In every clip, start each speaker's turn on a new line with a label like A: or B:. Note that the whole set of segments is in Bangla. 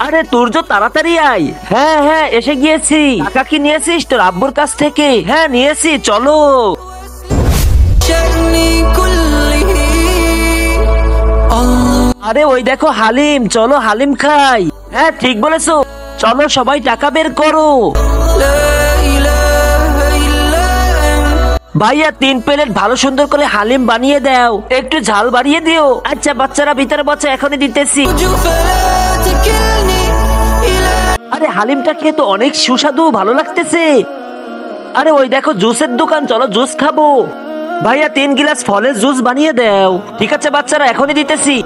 A: আরে তুর্য তাড়াতাড়ি আয়। হ্যাঁ হ্যাঁ এসে গিয়েছি। টাকা কি নিয়েছিস তোর আব্বুর কাছ থেকে? হ্যাঁ নিয়েছি, চলো। আরে ওই দেখো হালিম, চলো হালিম খাই। হ্যাঁ ঠিক বলেছো, চলো সবাই টাকা বের করো। ভাইয়া 3 প্লেট ভালো সুন্দর করে হালিম বানিয়ে দাও, একটু ঝাল বাড়িয়ে দিও। আচ্ছা বাচ্চারা ভিতরে বসে, এখনই দিতেছি। আরে হালিমটা খেয়ে তো অনেক সুস্বাদু, ভালো লাগতেছে। আরে ওই দেখো জুসের দোকান, চলো জুস খাবো। ভাইয়া 3 গ্লাস ফলের জুস বানিয়ে দাও। ঠিক আছে বাচ্চারা, এখনই দিতেছি।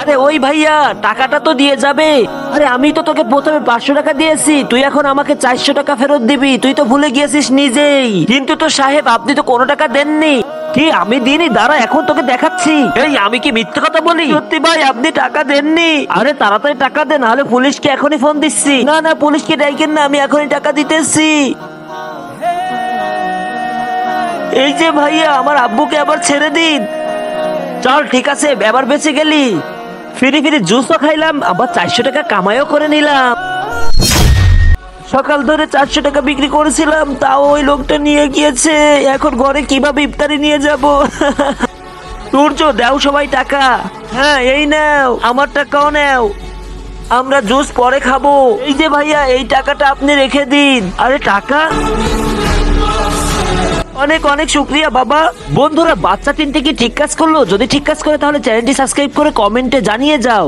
A: আরে ওই ভাইয়া টাকাটা তো দিয়ে যাবে। আরে আমি তো তোকে প্রথমে 500 টাকা দিয়েছি, তুই এখন আমাকে 400 টাকা ফেরত দিবি। তুই তো ভুলে গিয়েছিস নিজেই। কিন্তু তো সাহেব আপনি তো কোনো টাকা দেননি। কি আমি দিইনি? দাঁড়া এখন তোকে দেখাচ্ছি। এই আমি কি মিথ্যে কথা বলি? সত্যি ভাই আপনি টাকা দেননি। আরে তাড়াতাড়ি টাকা দেন, নাহলে পুলিশকে এখনই ফোন দিচ্ছি। না না পুলিশকে ডাকেন না, আমি এখনই টাকা দিতেছি। এই যে ভাইয়া আমার আব্বুকে আবার ছেড়ে দিন। চল ঠিক আছে, এবার বেঁচে গেলি। ফিরি ফিরি জুসও খাইলাম, আবার 400 টাকা কামাইও করে নিলাম। সকাল ধরে 400 টাকা বিক্রি করেছিলাম, তাও ওই লোকটা নিয়ে গিয়েছে। এখন ঘরে কিভাবে ইফতারি নিয়ে যাব? সূর্য দাও সবাই টাকা। হ্যাঁ এই নাও, আমার টাকাও নাও, আমরা জুস পরে খাবো। এই যে ভাইয়া এই টাকাটা আপনি রেখে দিন। আরে টাকা? অনেক অনেক শুক্রিয়া বাবা। বন্ধুরা বাচ্চা 3টে কি ঠিক কাজ করলো? যদি ঠিক কাজ করে তাহলে চ্যানেলটি সাবস্ক্রাইব করে কমেন্টে জানিয়ে যাও।